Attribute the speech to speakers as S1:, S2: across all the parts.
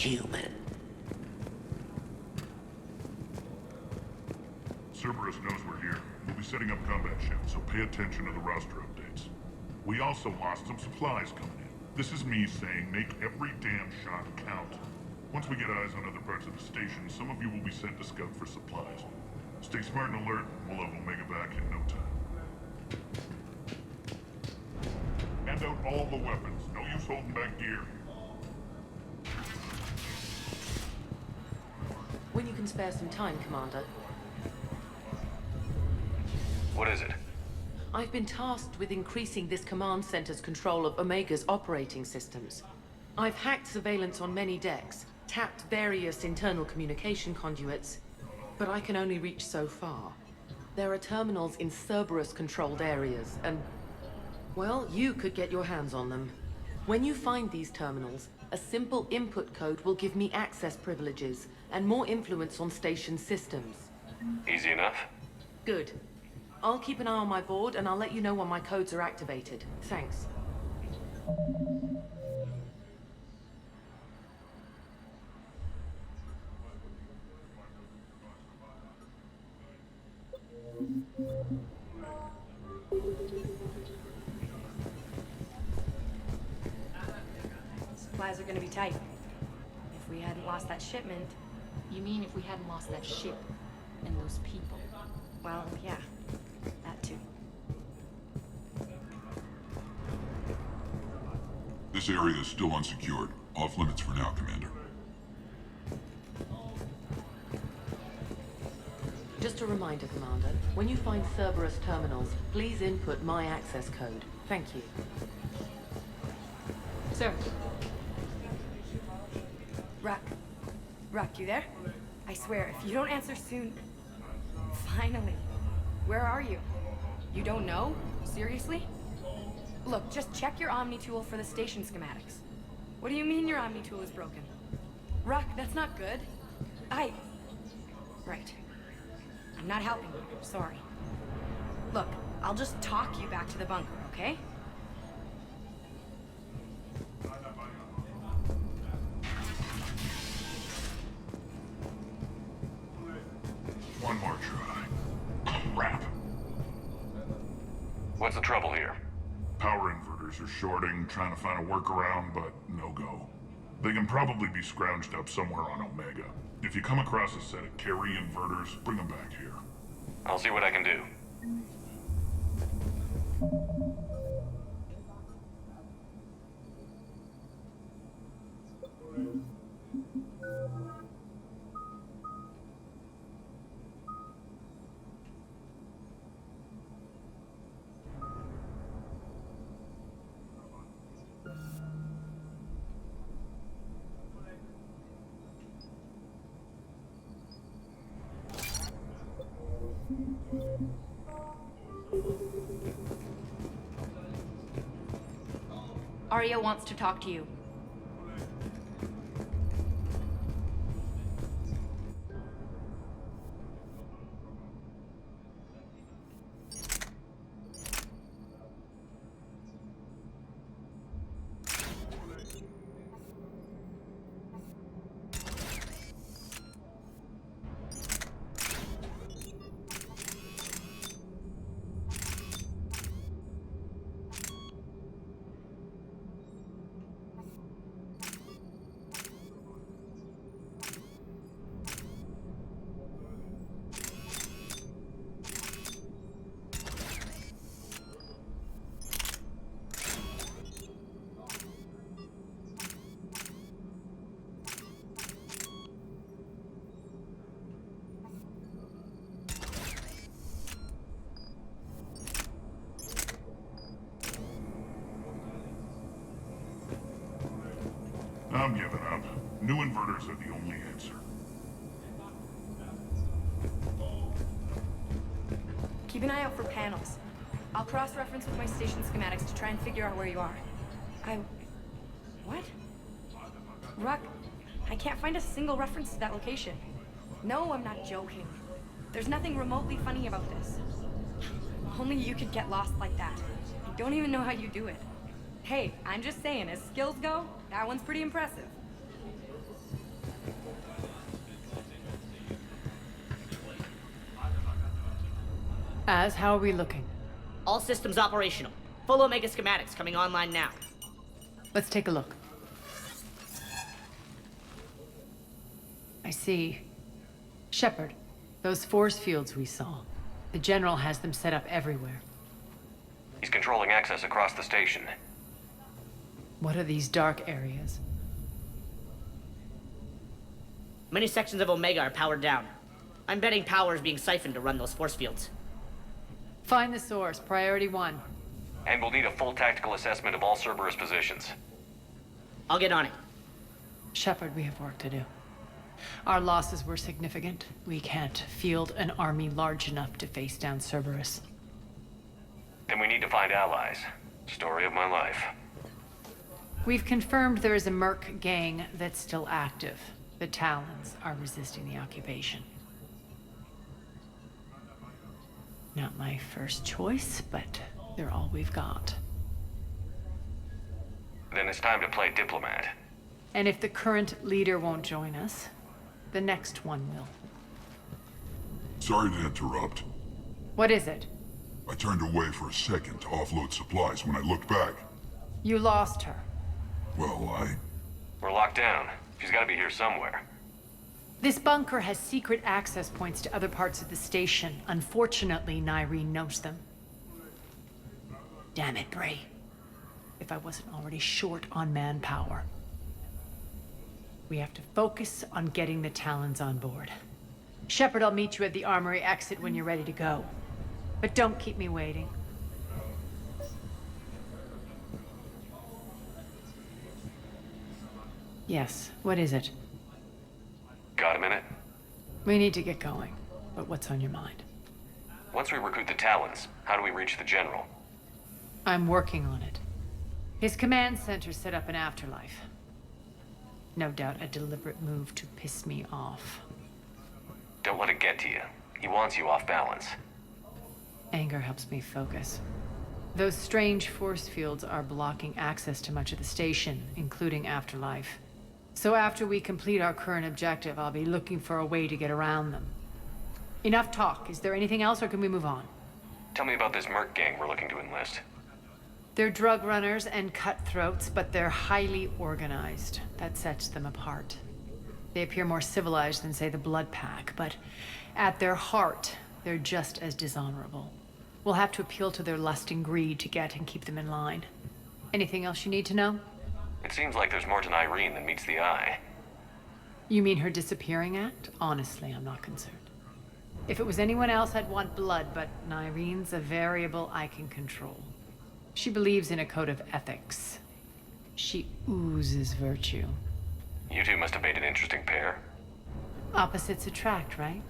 S1: human.
S2: Cerberus knows we're here. We'll be setting up combat shifts, so pay attention to the roster updates. We also lost some supplies coming in. This is me saying make every damn shot count. Once we get eyes on other parts of the station, some of you will be sent to scout for supplies. Stay smart and alert, we'll have Omega back in no time. Hand out all the weapons. No use holding back gear.
S3: When you can spare some time, Commander.
S4: What is it?
S3: I've been tasked with increasing this command center's control of Omega's operating systems. I've hacked surveillance on many decks, tapped various internal communication conduits, but I can only reach so far. There are terminals in Cerberus-controlled areas, and... well, you could get your hands on them. When you find these terminals, a simple input code will give me access privileges and more influence on station systems.
S4: Easy enough?
S3: Good. I'll keep an eye on my board, and I'll let you know when my codes are activated. Thanks.
S5: Supplies are gonna be tight. If we hadn't lost that shipment...
S6: You mean if we hadn't lost that ship and those people?
S5: Well, yeah. That too.
S2: This area is still unsecured. Off limits for now, Commander.
S3: Just a reminder, Commander. When you find Cerberus terminals, please input my access code. Thank you.
S6: Sir.
S5: Rock, you there? I swear, if you don't answer soon... Finally. Where are you? You don't know? Seriously? Look, just check your Omni tool for the station schematics. What do you mean your Omni tool is broken? Rock, that's not good. Right. I'm not helping you. Sorry. Look, I'll just talk you back to the bunker, okay?
S2: One more try. Crap.
S4: What's the trouble here?
S2: Power inverters are shorting, trying to find a workaround, but no go. They can probably be scrounged up somewhere on Omega. If you come across a set of carry inverters, bring them back here.
S4: I'll see what I can do.
S5: Aria wants to talk to you.
S2: I'm giving up. New inverters are the only answer.
S5: Keep an eye out for panels. I'll cross-reference with my station schematics to try and figure out where you are. What? Rock, I can't find a single reference to that location. No, I'm not joking. There's nothing remotely funny about this. Only you could get lost like that. I don't even know how you do it. Hey, I'm just saying, as skills go, that one's pretty impressive.
S3: How are we looking?
S1: All systems operational. Full Omega schematics coming online now.
S3: Let's take a look. I see. Shepard, those force fields we saw. The General has them set up everywhere.
S4: He's controlling access across the station.
S3: What are these dark areas?
S1: Many sections of Omega are powered down. I'm betting power is being siphoned to run those force fields.
S3: Find the source, priority 1.
S4: And we'll need a full tactical assessment of all Cerberus positions.
S1: I'll get on it.
S3: Shepard, we have work to do. Our losses were significant. We can't field an army large enough to face down Cerberus.
S4: Then we need to find allies. Story of my life.
S3: We've confirmed there is a merc gang that's still active. The Talons are resisting the occupation. Not my first choice, but they're all we've got.
S4: Then it's time to play diplomat.
S3: And if the current leader won't join us, the next one will.
S2: Sorry to interrupt.
S3: What is it?
S2: I turned away for a second to offload supplies. When I looked back,
S3: You lost her.
S2: well,
S4: We're locked down. She's gotta be here somewhere.
S3: This bunker has secret access points to other parts of the station. Unfortunately, Nyreen knows them. Damn it, Bray. If I wasn't already short on manpower. We have to focus on getting the Talons on board. Shepard, I'll meet you at the armory exit when you're ready to go. But don't keep me waiting. Yes, what is it?
S4: Got a minute?
S3: We need to get going. But what's on your mind?
S4: Once we recruit the Talons, how do we reach the General?
S3: I'm working on it. His command center set up an afterlife. No doubt a deliberate move to piss me off.
S4: Don't let it get to you. He wants you off balance.
S3: Anger helps me focus. Those strange force fields are blocking access to much of the station, including afterlife. So after we complete our current objective, I'll be looking for a way to get around them. Enough talk. Is there anything else, or can we move on?
S4: Tell me about this merc gang we're looking to enlist.
S3: They're drug runners and cutthroats, but they're highly organized. That sets them apart. They appear more civilized than, say, the Blood Pack, but at their heart, they're just as dishonorable. We'll have to appeal to their lust and greed to get and keep them in line. Anything else you need to know?
S4: It seems like there's more to Nyreen than meets the eye.
S3: You mean her disappearing act? Honestly, I'm not concerned. If it was anyone else, I'd want blood, but Nyreen's a variable I can control. She believes in a code of ethics. She oozes virtue.
S4: You two must have made an interesting pair.
S3: Opposites attract, right?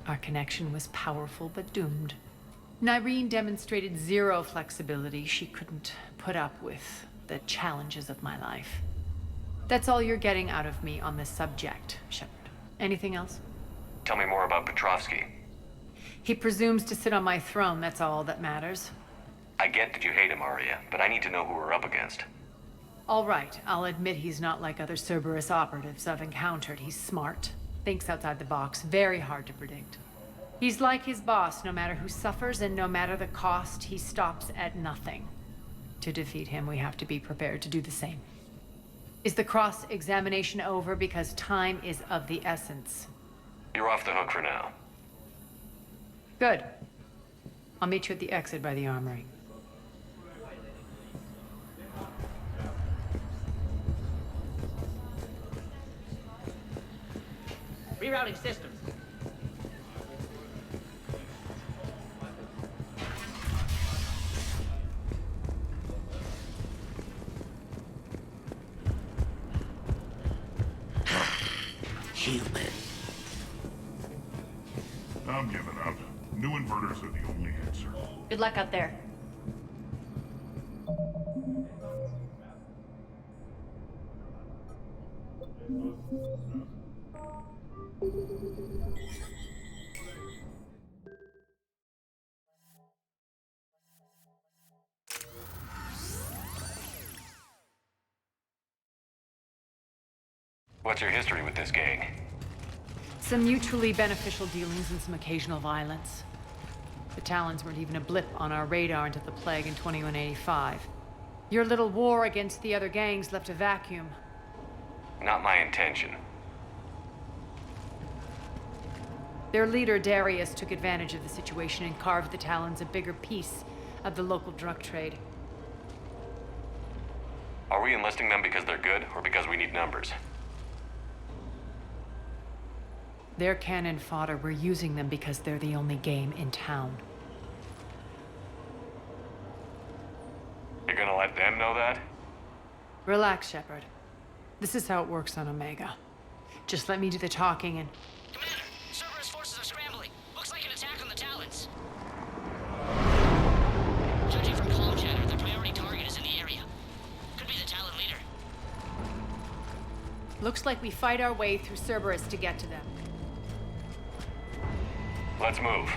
S3: Our connection was powerful but doomed. Nyreen demonstrated zero flexibility. She couldn't put up with the challenges of my life. That's all you're getting out of me on this subject, Shepard. Anything else?
S4: Tell me more about Petrovsky.
S3: He presumes to sit on my throne, that's all that matters.
S4: I get that you hate him, Aria, but I need to know who we're up against.
S3: All right, I'll admit he's not like other Cerberus operatives I've encountered. He's smart, thinks outside the box, very hard to predict. He's like his boss, no matter who suffers and no matter the cost, he stops at nothing. To defeat him, we have to be prepared to do the same. Is the cross-examination over? Because time is of the essence.
S4: You're off the hook for now.
S3: Good. I'll meet you at the exit by the armory.
S1: Rerouting systems.
S7: Human.
S2: I'm giving up. New inverters are the only answer.
S5: Good luck out there.
S4: What's your history with this gang?
S3: Some mutually beneficial dealings and some occasional violence.
S8: The Talons weren't even a blip on our radar until the plague in 2185. Your little war against the other gangs left a vacuum.
S4: Not my intention.
S8: Their leader, Darius, took advantage of the situation and carved the Talons a bigger piece of the local drug trade.
S4: Are we enlisting them because they're good, or because we need numbers?
S8: They're cannon fodder. We're using them because they're the only game in town.
S4: You're gonna let them know that?
S8: Relax, Shepard. This is how it works on Omega. Just let me do the talking and...
S1: Commander, Cerberus forces are scrambling. Looks like an attack on the Talons. Judging from comm chatter, the priority target is in the area. Could be the Talon leader.
S8: Looks like we fight our way through Cerberus to get to them.
S4: Let's move.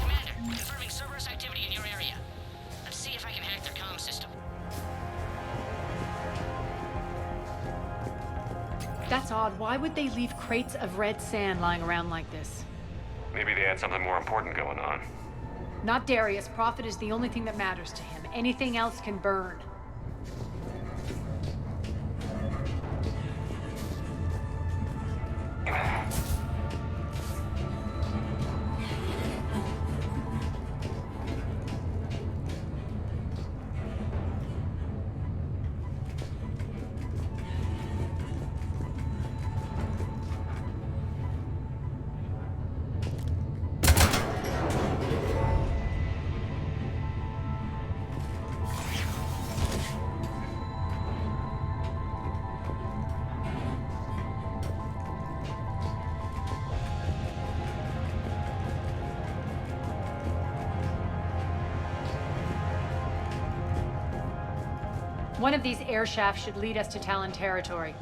S1: Commander, confirming Cerberus activity in your area. Let's see if I can hack their comm system.
S8: That's odd. Why would they leave crates of red sand lying around like this?
S4: Maybe they had something more important going on.
S8: Not Darius. Profit is the only thing that matters to him. Anything else can burn. One of these air shafts should lead us to Talon territory.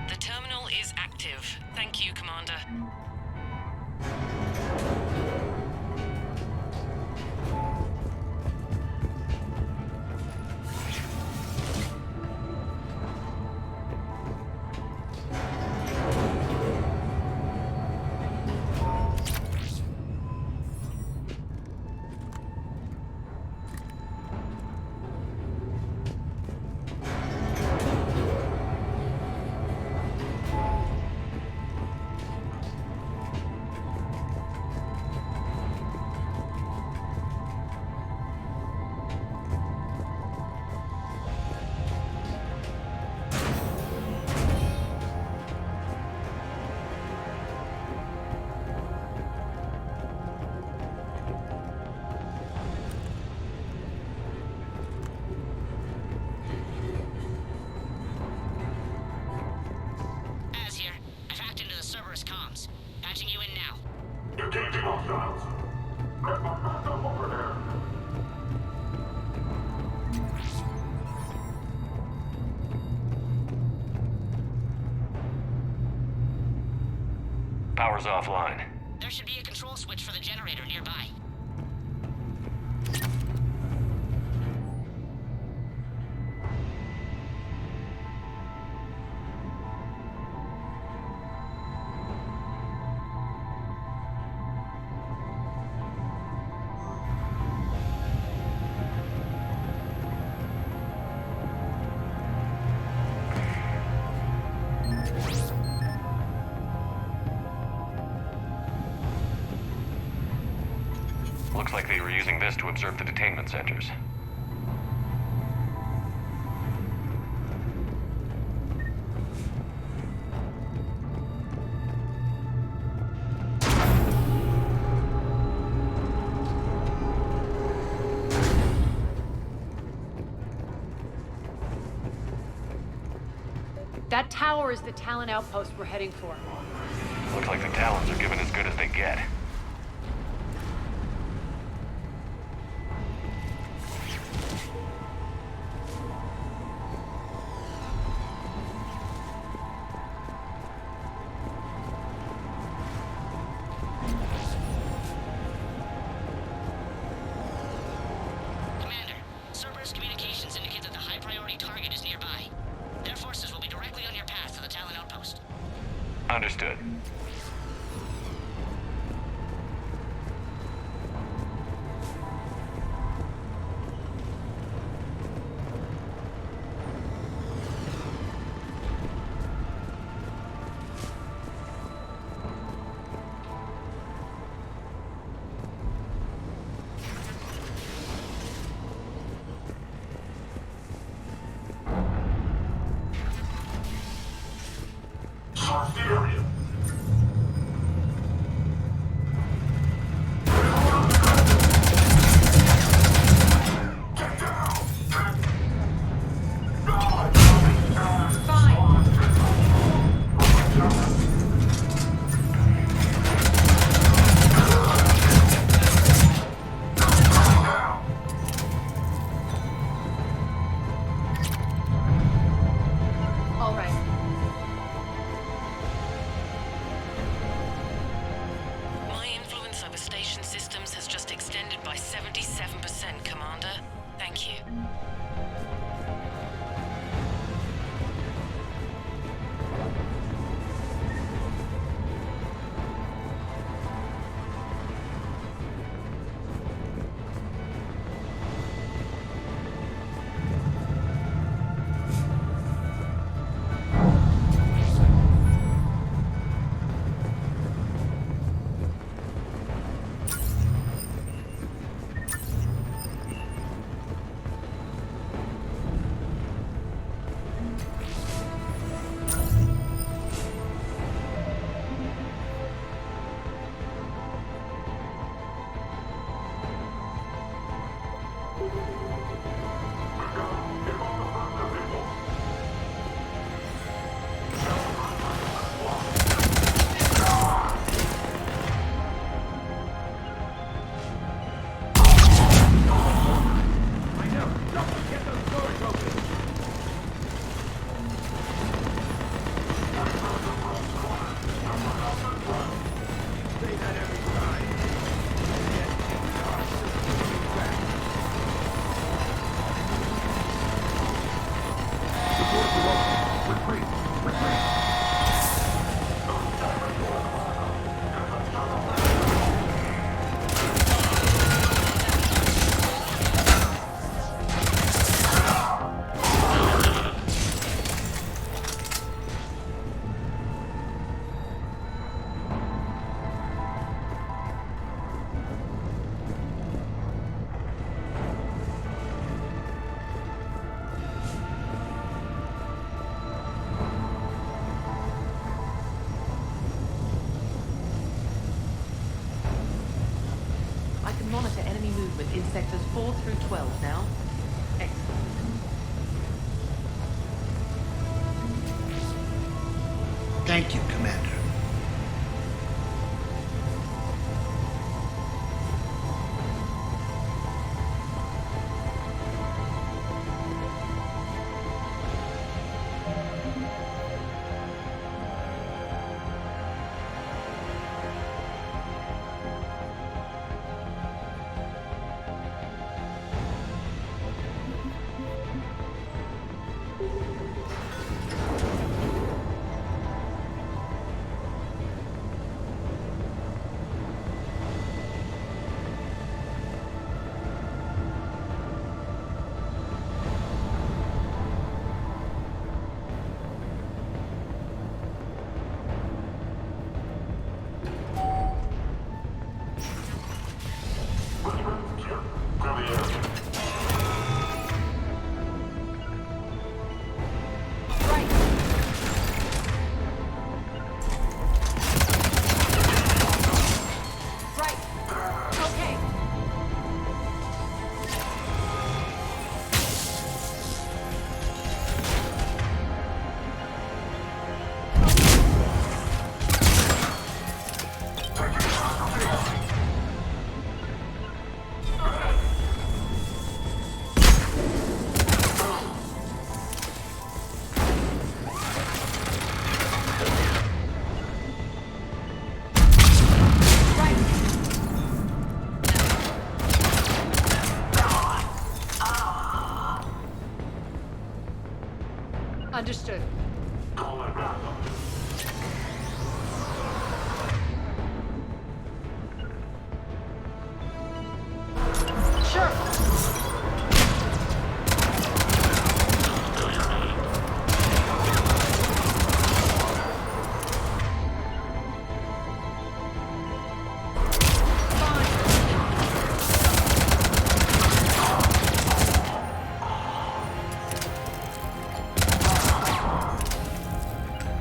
S9: The terminal is active. Thank you, Commander.
S1: Az here. I've hacked into the Cerberus comms. Patching you in now.
S2: Engaging hostiles. Get the backup over there.
S4: Power's offline.
S1: There should be a control switch for the generator nearby.
S4: Looks like they were using this to observe the detainment centers.
S8: That tower is the Talon outpost we're heading for.
S4: Looks like the Talons are giving as good as they get. Understood.
S2: Search the area.
S6: All right.
S9: My influence over station systems has just extended by 77%, Commander. Thank you.
S3: I can monitor enemy movement in sectors 4 through 12 now. Excellent.
S7: Thank you, Commander.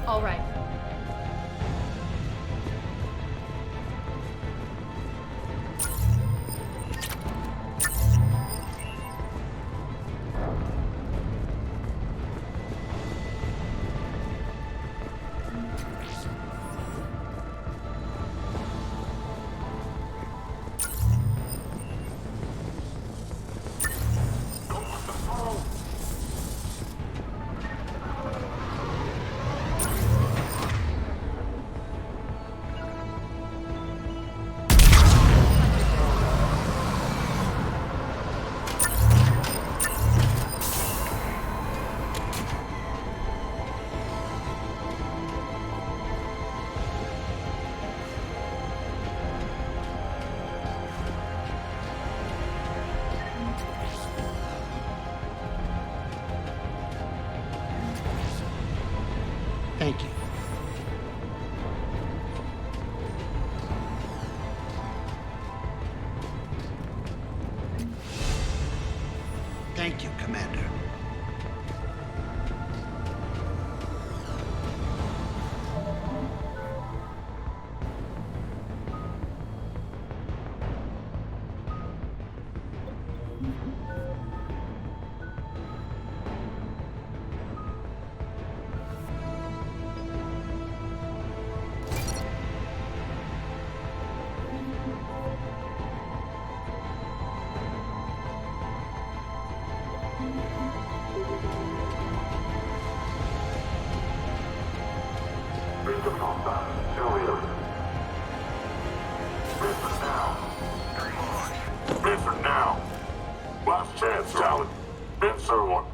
S8: All right.
S7: Thank you. Thank you, Commander.
S2: Answer now! Last chance, Talon. Answer one.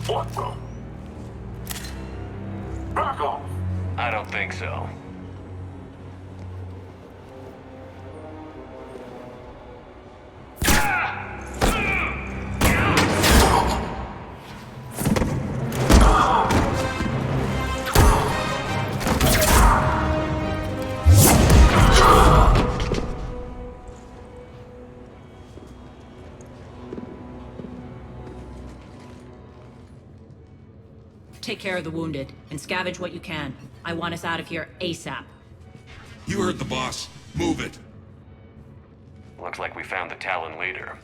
S2: What the? Back off!
S4: I don't think so.
S10: Take care of the wounded, and scavenge what you can. I want us out of here ASAP.
S11: You heard the boss. Move it.
S4: Looks like we found the Talon leader.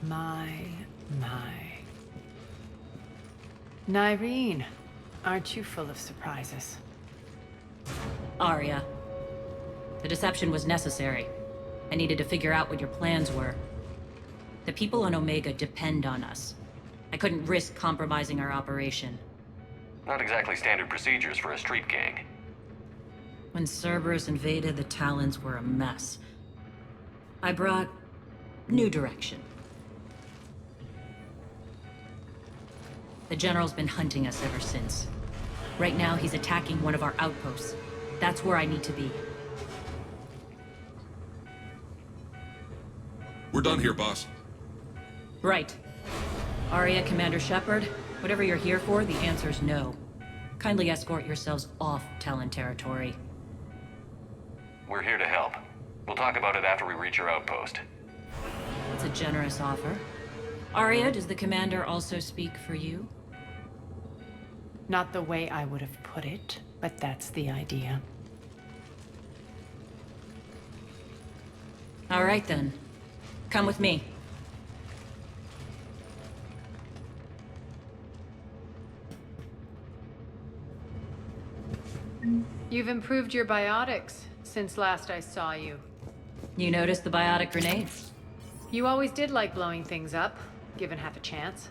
S8: My. Nyreen, aren't you full of surprises?
S10: Aria. The deception was necessary. I needed to figure out what your plans were. The people on Omega depend on us. I couldn't risk compromising our operation.
S4: Not exactly standard procedures for a street gang.
S10: When Cerberus invaded, the Talons were a mess. I brought new direction. The General's been hunting us ever since. Right now, he's attacking one of our outposts. That's where I need to be.
S11: We're done here, boss.
S10: Right. Aria, Commander Shepard, whatever you're here for, the answer's no. Kindly escort yourselves off Talon territory.
S4: We're here to help. We'll talk about it after we reach your outpost.
S10: It's a generous offer. Aria, does the Commander also speak for you?
S8: Not the way I would have put it, but that's the idea.
S10: All right then. Come with me.
S8: You've improved your biotics since last I saw you.
S10: You noticed the biotic grenades?
S8: You always did like blowing things up, given half a chance.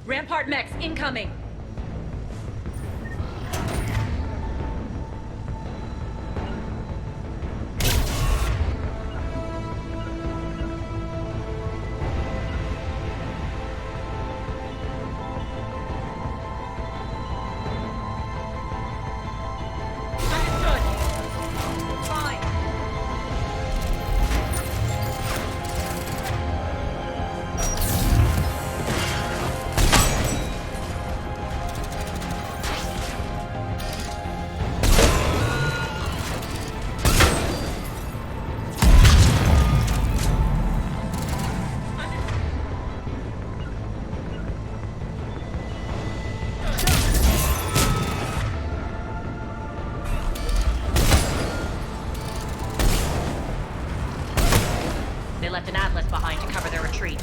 S10: Rampart mechs incoming! They left an atlas behind to cover their retreat.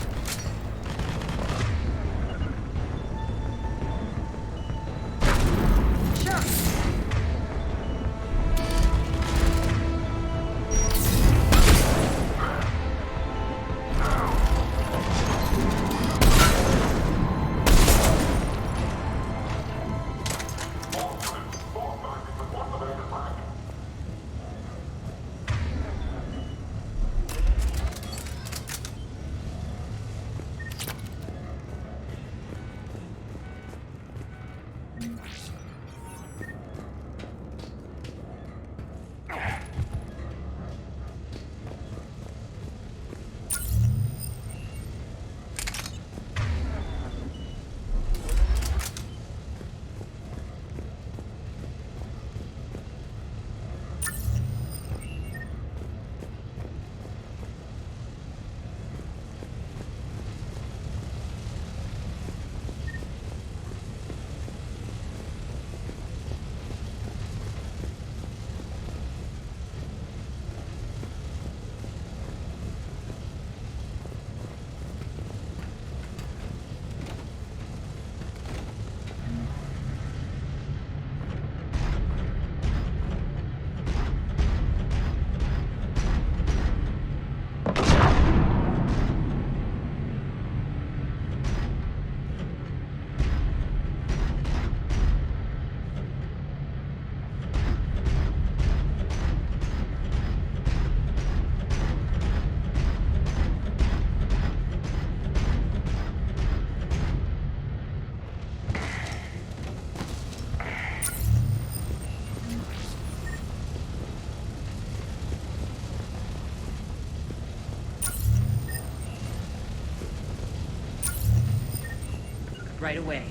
S10: Right away.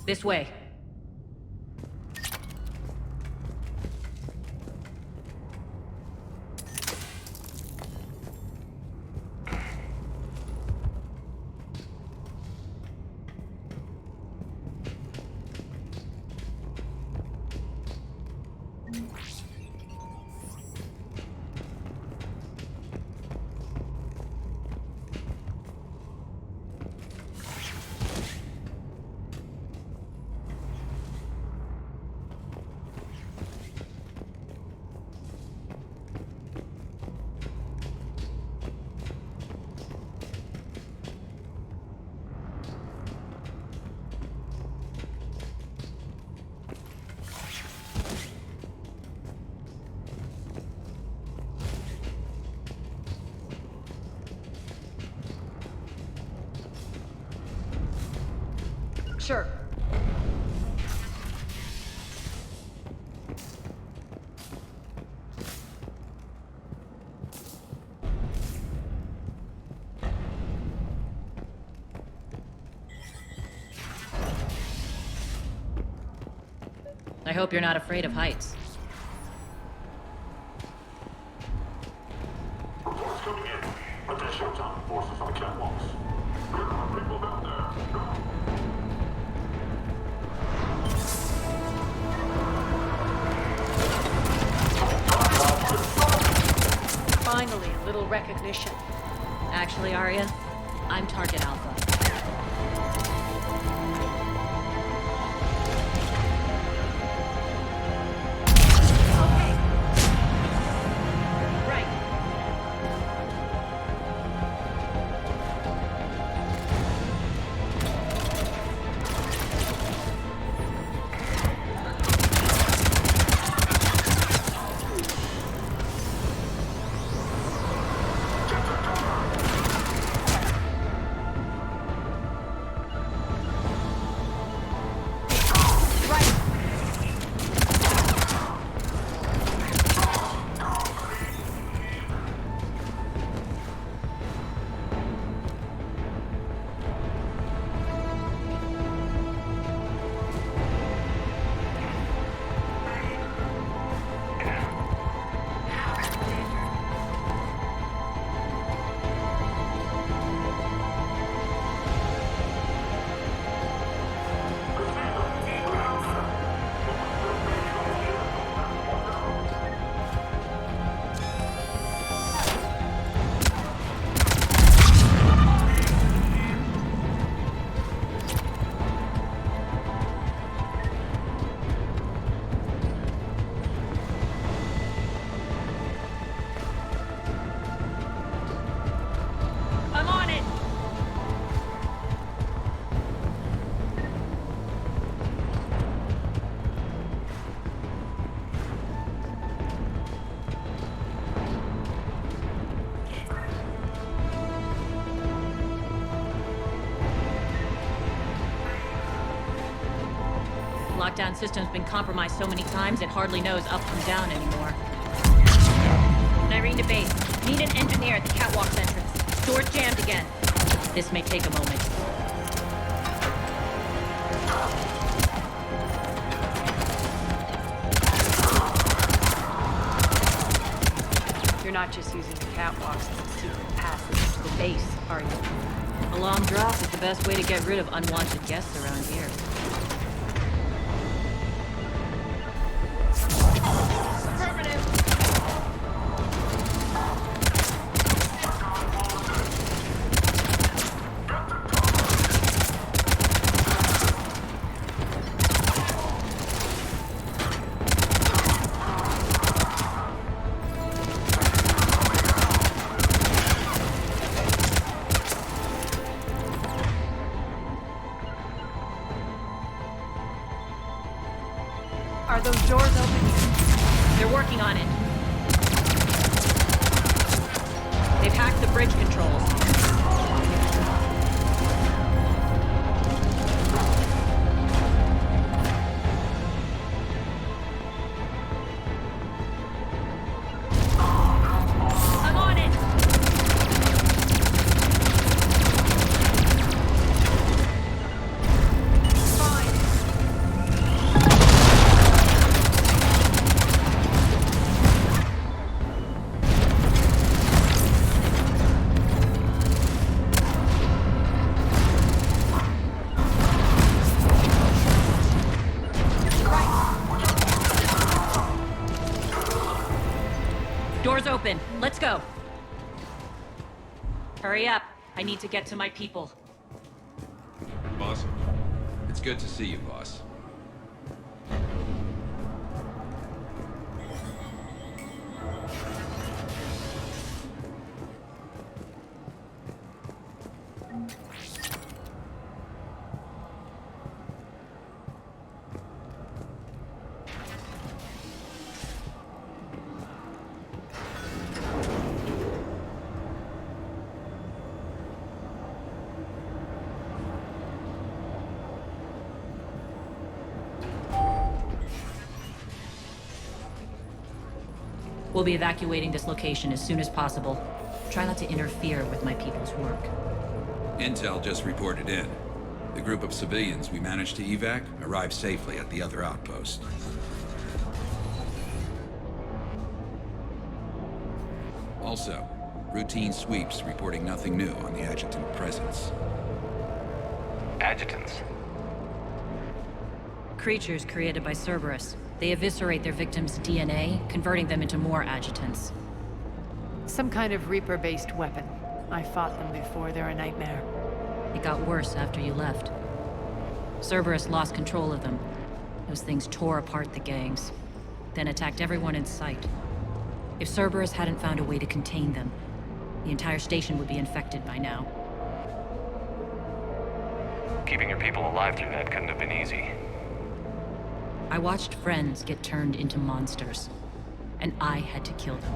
S10: This way.
S8: Sure.
S10: I hope you're not afraid of heights.
S2: Reports coming in. Attention, town forces on the catwalks. There are people down there. Go!
S8: Finally, a little recognition.
S10: Actually, Aria, I'm Target Alpha. Lockdown system's been compromised so many times it hardly knows up from down anymore. Nyreen to base. Need an engineer at the catwalk's entrance. Door's jammed again. This may take a moment.
S8: You're not just using the catwalks as a secret passage to the base, are you?
S10: A long drop is the best way to get rid of unwanted guests around here.
S8: Are those doors open?
S10: They're working on it. They've hacked the bridge controls. I'm on it!
S8: Fine.
S10: open. Let's go. Hurry up. I need to get to my people.
S12: Boss? It's good to see you, boss.
S10: We'll be evacuating this location as soon as possible. Try not to interfere with my people's work.
S11: Intel just reported in. The group of civilians we managed to evac arrived safely at the other outpost. Also, routine sweeps reporting nothing new on the adjutant presence.
S4: Adjutants.
S10: Creatures created by Cerberus. They eviscerate their victims' DNA, converting them into more adjutants.
S8: Some kind of Reaper-based weapon. I fought them before, they're a nightmare.
S10: It got worse after you left. Cerberus lost control of them. Those things tore apart the gangs, then attacked everyone in sight. If Cerberus hadn't found a way to contain them, the entire station would be infected by now.
S4: Keeping your people alive through that couldn't have been easy.
S10: I watched friends get turned into monsters, and I had to kill them.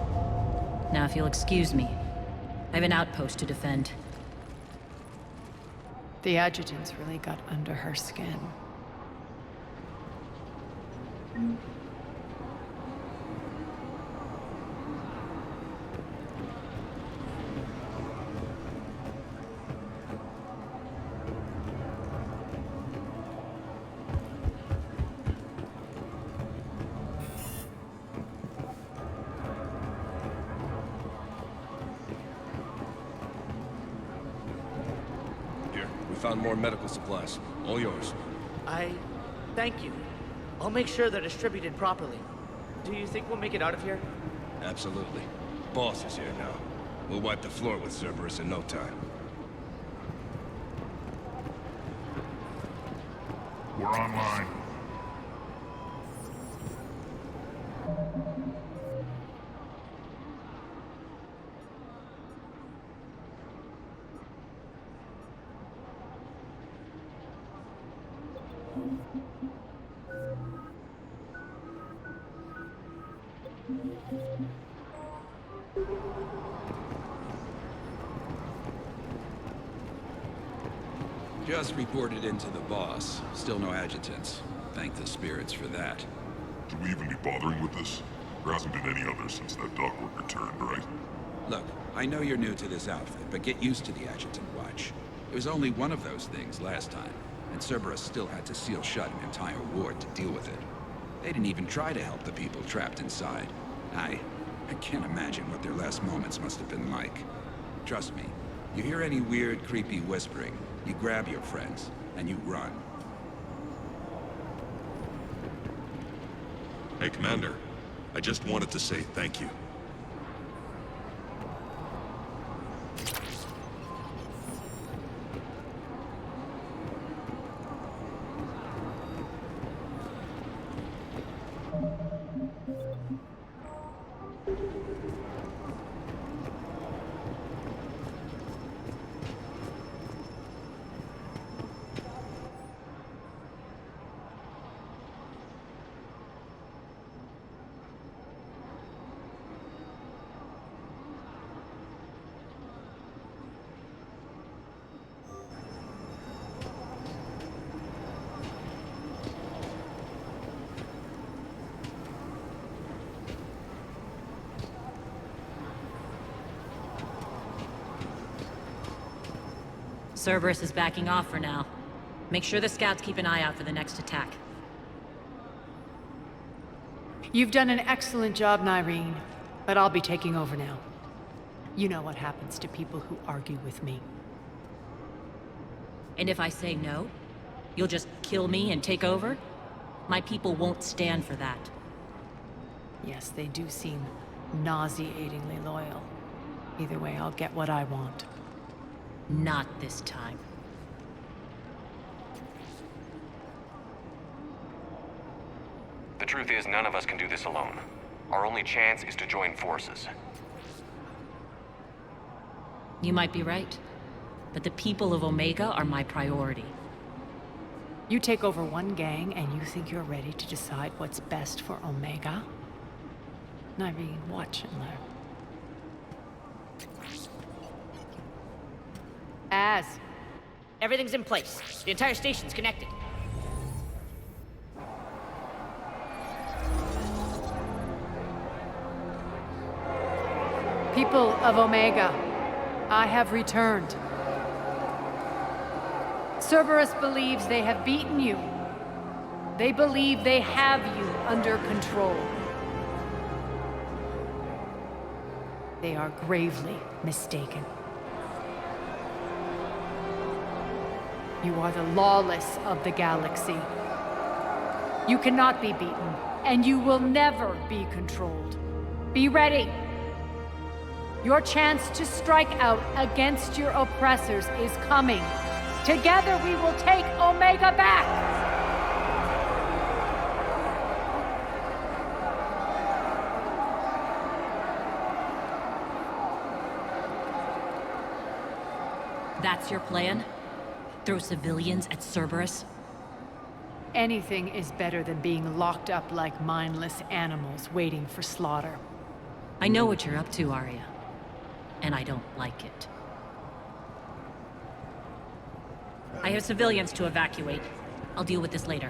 S10: Now, if you'll excuse me, I have an outpost to defend.
S8: The adjutants really got under her skin.
S13: Found more medical supplies. All yours.
S1: Thank you. I'll make sure they're distributed properly. Do you think we'll make it out of here?
S13: Absolutely. Boss is here now. We'll wipe the floor with Cerberus in no time.
S2: We're online.
S11: Just reported into the boss. Still no adjutants. Thank the spirits for that.
S2: Should we even be bothering with this? There hasn't been any others since that dockwork returned, right?
S11: Look, I know you're new to this outfit, but get used to the adjutant watch. It was only one of those things last time, and Cerberus still had to seal shut an entire ward to deal with it. They didn't even try to help the people trapped inside. I can't imagine what their last moments must have been like. Trust me, you hear any weird, creepy whispering, you grab your friends, and you run.
S2: Hey, Commander. I just wanted to say thank you.
S10: Cerberus is backing off for now. Make sure the scouts keep an eye out for the next attack.
S8: You've done an excellent job, Nyreen, but I'll be taking over now. You know what happens to people who argue with me.
S10: And if I say no, you'll just kill me and take over? My people won't stand for that.
S8: Yes, they do seem nauseatingly loyal. Either way, I'll get what I want.
S10: Not this time.
S4: The truth is, none of us can do this alone. Our only chance is to join forces.
S10: You might be right, but the people of Omega are my priority.
S8: You take over one gang and you think you're ready to decide what's best for Omega? Nyreen, watch and learn.
S1: Everything's in place. The entire station's connected.
S8: People of Omega, I have returned. Cerberus believes they have beaten you. They believe they have you under control. They are gravely mistaken. You are the lawless of the galaxy. You cannot be beaten, and you will never be controlled. Be ready. Your chance to strike out against your oppressors is coming. Together we will take Omega back!
S10: That's your plan? Throw civilians at Cerberus?
S8: Anything is better than being locked up like mindless animals waiting for slaughter.
S10: I know what you're up to, Aria. And I don't like it. I have civilians to evacuate. I'll deal with this later.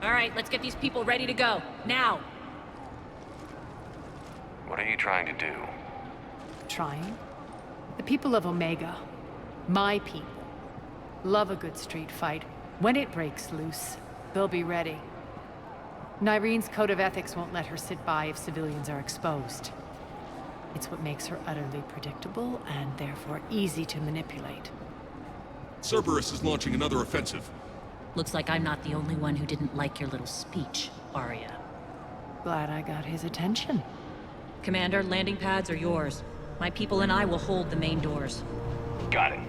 S10: All right, let's get these people ready to go. Now!
S4: What are you trying to do?
S8: Trying? The people of Omega, my people, love a good street fight. When it breaks loose, they'll be ready. Nyreen's code of ethics won't let her sit by if civilians are exposed. It's what makes her utterly predictable and therefore easy to manipulate.
S13: Cerberus is launching another offensive.
S10: Looks like I'm not the only one who didn't like your little speech, Aria.
S8: Glad I got his attention.
S10: Commander, landing pads are yours. My people and I will hold the main doors.
S4: Got it.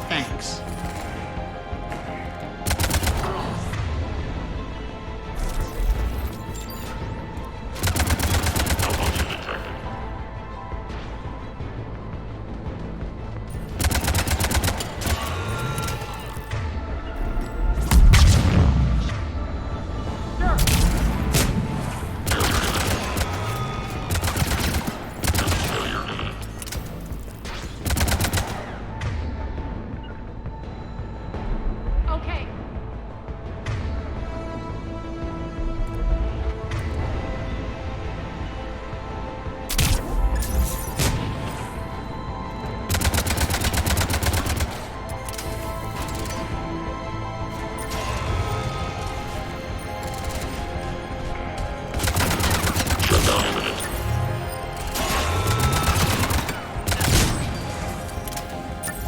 S7: Thanks.
S8: Okay.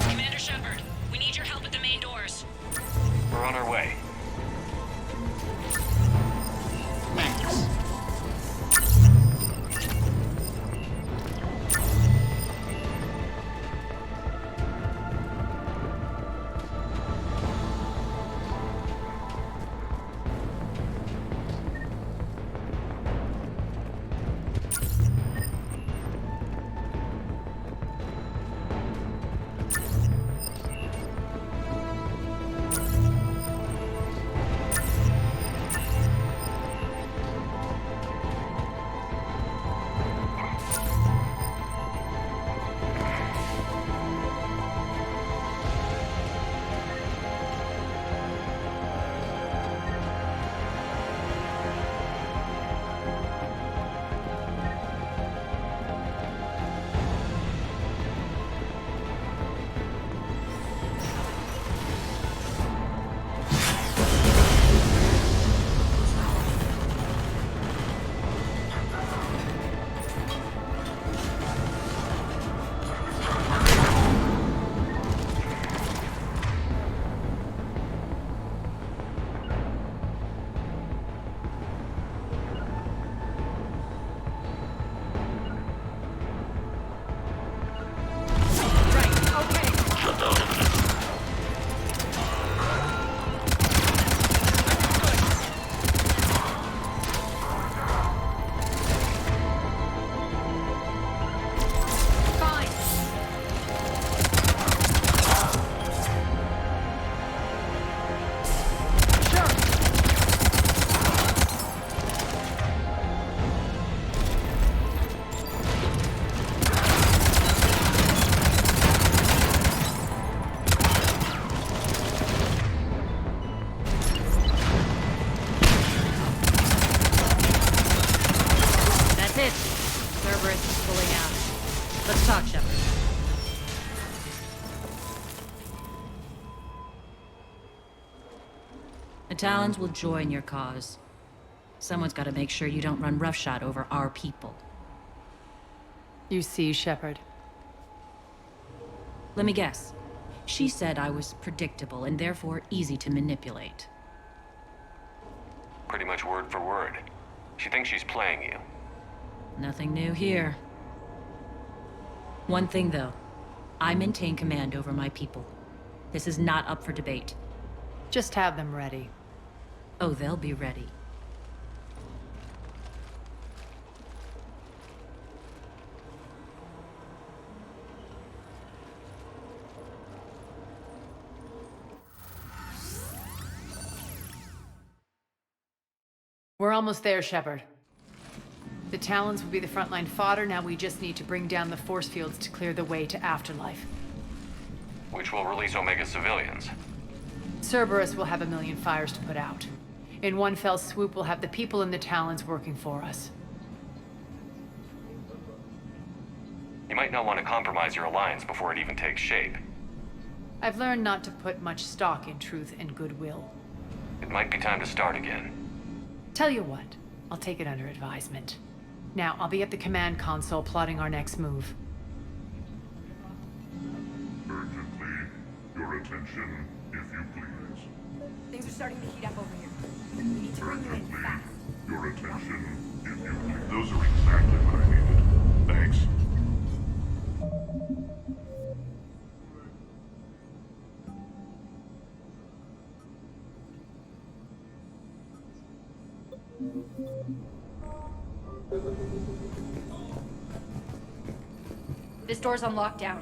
S9: Commander Shepard, we need your help at the main doors.
S4: We're on
S10: The Talons will join your cause. Someone's got to make sure you don't run roughshod over our people.
S8: You see, Shepard.
S10: Let me guess. She said I was predictable and therefore easy to manipulate.
S4: Pretty much word for word. She thinks she's playing you.
S10: Nothing new here. One thing, though. I maintain command over my people. This is not up for debate.
S8: Just have them ready.
S10: Oh, they'll be ready.
S8: We're almost there, Shepard. The Talons will be the frontline fodder, now we just need to bring down the force fields to clear the way to Afterlife.
S4: Which will release Omega civilians.
S8: Cerberus will have a million fires to put out. In one fell swoop, we'll have the people in the Talons working for us.
S4: You might not want to compromise your alliance before it even takes shape.
S8: I've learned not to put much stock in truth and goodwill.
S4: It might be time to start again.
S8: Tell you what, I'll take it under advisement. Now, I'll be at the command console plotting our next move.
S2: Urgently, your attention, if you please.
S5: Things are starting to heat up over here. We need to bring you in
S2: Urgently,
S5: fast.
S2: your attention, if you please. Those are exactly what I needed. Thanks.
S5: This door's on lockdown.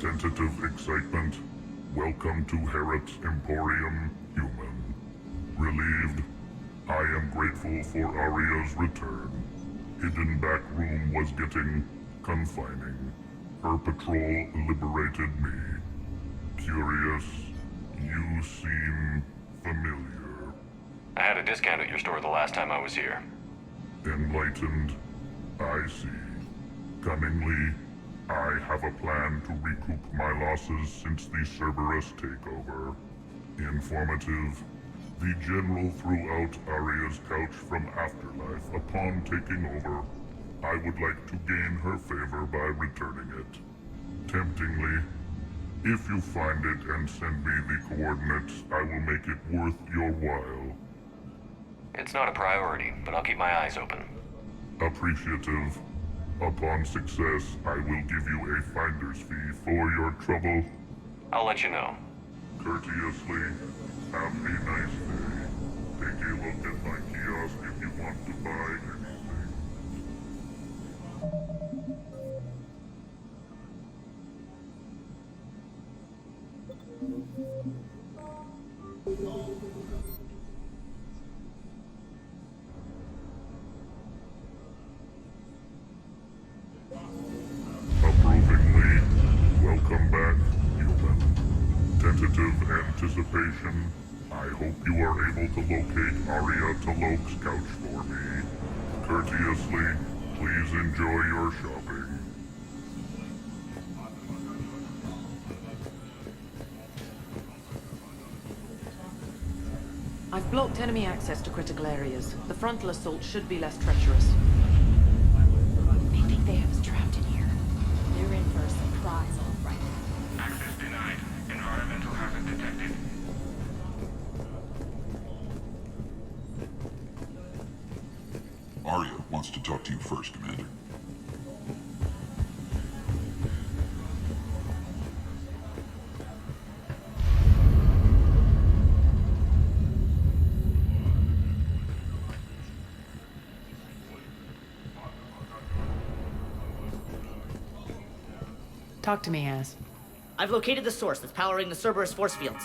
S2: Tentative excitement. Welcome to Harrot's Emporium, human. Relieved. I am grateful for Aria's return. Hidden back room was getting confining. Her patrol liberated me. Curious. You seem familiar.
S4: I had a discount at your store the last time I was here.
S2: Enlightened. I see. Cunningly, I have a plan to recoup my losses since the Cerberus takeover. Informative. The General threw out Aria's couch from Afterlife upon taking over. I would like to gain her favor by returning it. Temptingly, if you find it and send me the coordinates, I will make it worth your while.
S4: It's not a priority, but I'll keep my eyes open.
S2: Appreciative. Upon success, I will give you a finder's fee for your trouble.
S4: I'll let you know.
S2: Courteously, have a nice day. Take a look at my kiosk if you want to buy anything. Approvingly, welcome back, human. Tentative anticipation. I hope you are able to locate Aria Taloke's couch for me. Courteously, please enjoy your shopping.
S3: I've blocked enemy access to critical areas. The frontal assault should be less treacherous.
S6: They think they have us trapped in here. They're in for a surprise, all right.
S14: Access denied. Environmental hazard detected.
S2: Aria wants to talk to you first, Commander.
S8: Talk to me, Az.
S1: I've located the source that's powering the Cerberus force fields.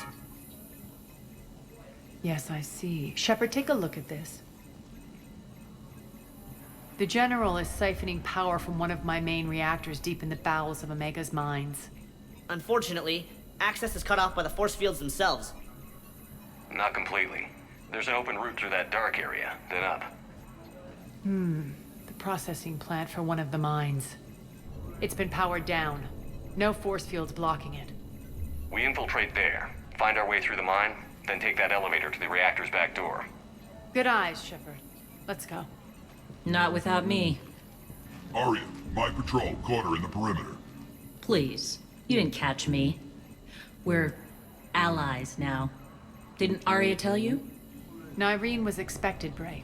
S8: Yes, I see. Shepard, take a look at this. The General is siphoning power from one of my main reactors deep in the bowels of Omega's mines.
S1: Unfortunately, access is cut off by the force fields themselves.
S4: Not completely. There's an open route through that dark area, then up.
S8: The processing plant for one of the mines. It's been powered down. No force fields blocking it.
S4: We infiltrate there, find our way through the mine, then take that elevator to the reactor's back door.
S8: Good eyes, Shepard. Let's go.
S10: Not without me.
S2: Aria, my patrol, quarter in the perimeter.
S10: Please. You didn't catch me. We're allies now. Didn't Aria tell you?
S8: Nyreen was expected, Bray.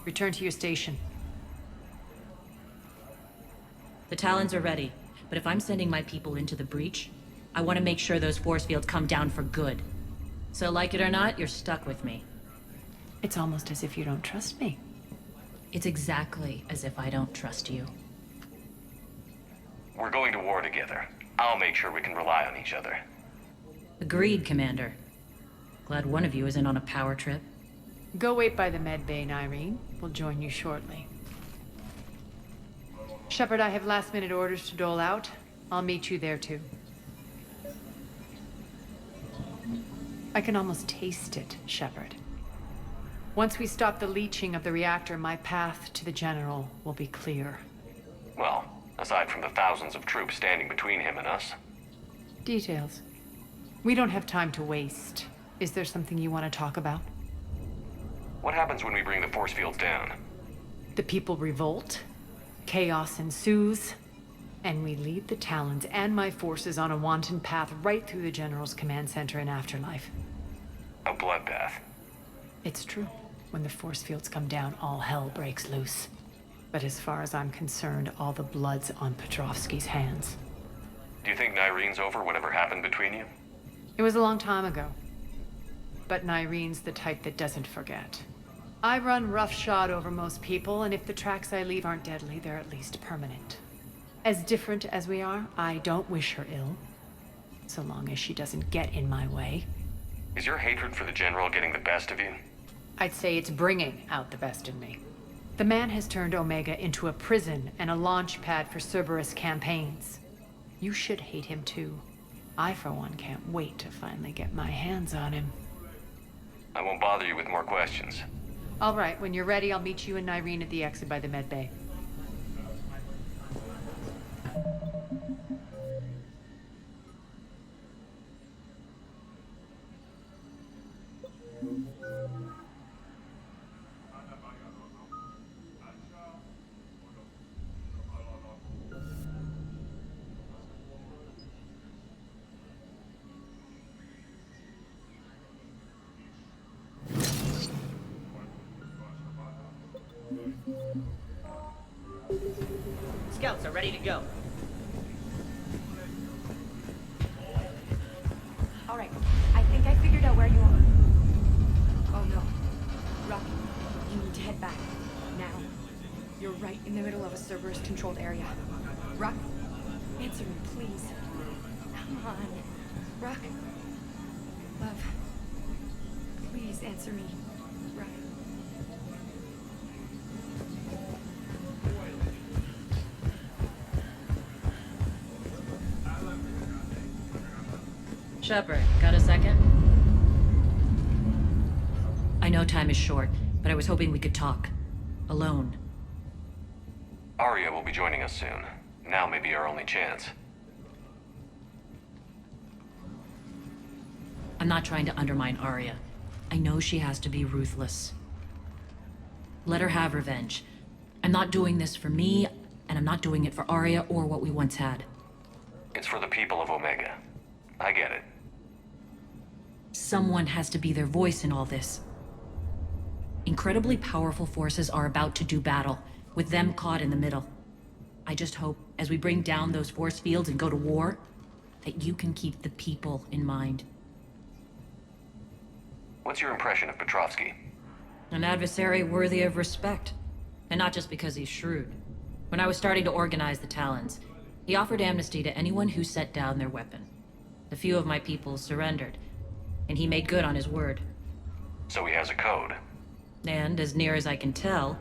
S8: Return to your station.
S10: The Talons are ready, but if I'm sending my people into the breach, I want to make sure those force fields come down for good. So like it or not, you're stuck with me.
S8: It's almost as if you don't trust me.
S10: It's exactly as if I don't trust you.
S4: We're going to war together. I'll make sure we can rely on each other.
S10: Agreed, Commander. Glad one of you isn't on a power trip.
S8: Go wait by the med bay, Nyreen. We'll join you shortly. Shepard, I have last-minute orders to dole out. I'll meet you there, too. I can almost taste it, Shepard. Once we stop the leaching of the reactor, my path to the General will be clear.
S4: Well, aside from the thousands of troops standing between him and us.
S8: Details. We don't have time to waste. Is there something you want to talk about?
S4: What happens when we bring the force fields down?
S8: The people revolt, chaos ensues, and we lead the Talons and my forces on a wanton path right through the General's command center and afterlife.
S4: A bloodbath.
S8: It's true. When the force fields come down, all hell breaks loose. But as far as I'm concerned, all the blood's on Petrovsky's hands.
S4: Do you think Nyreen's over whatever happened between you?
S8: It was a long time ago. But Nyreen's the type that doesn't forget. I run roughshod over most people, and if the tracks I leave aren't deadly, they're at least permanent. As different as we are, I don't wish her ill. So long as she doesn't get in my way.
S4: Is your hatred for the General getting the best of you?
S8: I'd say it's bringing out the best in me. The man has turned Omega into a prison and a launch pad for Cerberus campaigns. You should hate him too. I, for one, can't wait to finally get my hands on him.
S4: I won't bother you with more questions.
S8: All right, when you're ready, I'll meet you and Nyreen at the exit by the med bay.
S1: Scouts are ready to go.
S5: All right, I think I figured out where you are. Oh no. Rock, you need to head back. Now. You're right in the middle of a Cerberus-controlled area. Rock, answer me, please. Come on. Rock. Love. Please answer me. Rock.
S10: Shepard, got a second? I know time is short, but I was hoping we could talk. Alone.
S4: Aria will be joining us soon. Now may be our only chance.
S10: I'm not trying to undermine Aria. I know she has to be ruthless. Let her have revenge. I'm not doing this for me, and I'm not doing it for Aria or what we once had.
S4: It's for the people of Omega. I get it.
S10: Someone has to be their voice in all this. Incredibly powerful forces are about to do battle, with them caught in the middle. I just hope, as we bring down those force fields and go to war, that you can keep the people in mind.
S4: What's your impression of Petrovsky?
S10: An adversary worthy of respect. And not just because he's shrewd. When I was starting to organize the Talons, he offered amnesty to anyone who set down their weapon. A few of my people surrendered, and he made good on his word.
S4: So he has a code.
S10: And, as near as I can tell,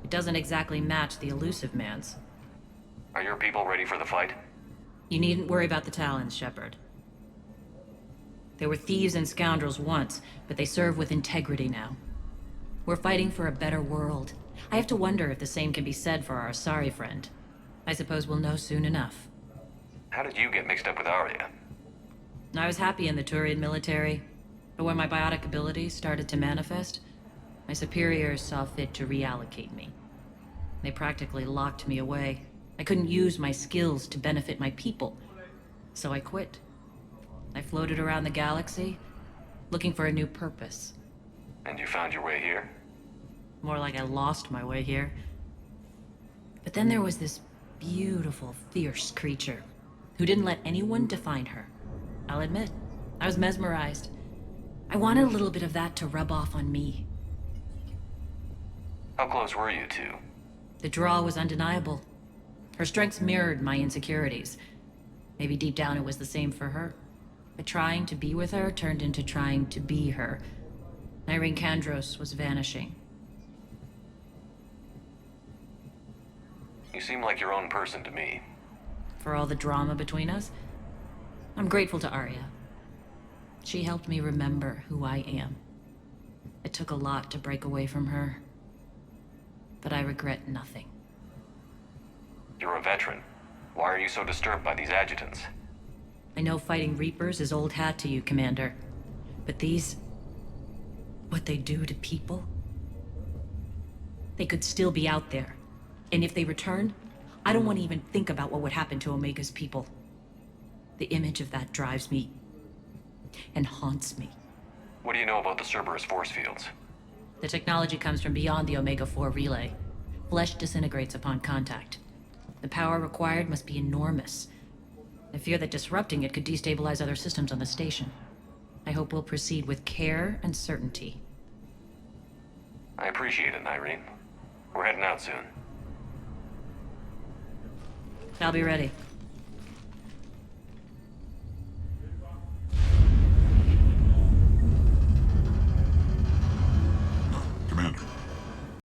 S10: it doesn't exactly match the elusive man's.
S4: Are your people ready for the fight?
S10: You needn't worry about the Talons, Shepard. They were thieves and scoundrels once, but they serve with integrity now. We're fighting for a better world. I have to wonder if the same can be said for our Asari friend. I suppose we'll know soon enough.
S4: How did you get mixed up with Aria?
S10: I was happy in the Turian military, but when my biotic abilities started to manifest, my superiors saw fit to reallocate me. They practically locked me away. I couldn't use my skills to benefit my people, so I quit. I floated around the galaxy, looking for a new purpose.
S4: And you found your way here?
S10: More like I lost my way here. But then there was this beautiful, fierce creature who didn't let anyone define her. I'll admit, I was mesmerized. I wanted a little bit of that to rub off on me.
S4: How close were you two?
S10: The draw was undeniable. Her strengths mirrored my insecurities. Maybe deep down it was the same for her. But trying to be with her turned into trying to be her. Nyreen Kandros was vanishing.
S4: You seem like your own person to me.
S10: For all the drama between us, I'm grateful to Aria. She helped me remember who I am. It took a lot to break away from her, but I regret nothing.
S4: You're a veteran. Why are you so disturbed by these adjutants?
S10: I know fighting Reapers is old hat to you, Commander. But these... what they do to people? They could still be out there. And if they return, I don't want to even think about what would happen to Omega's people. The image of that drives me and haunts me.
S4: What do you know about the Cerberus force fields?
S10: The technology comes from beyond the Omega-4 relay. Flesh disintegrates upon contact. The power required must be enormous. I fear that disrupting it could destabilize other systems on the station. I hope we'll proceed with care and certainty.
S4: I appreciate it, Nyreen. We're heading out soon.
S10: I'll be ready.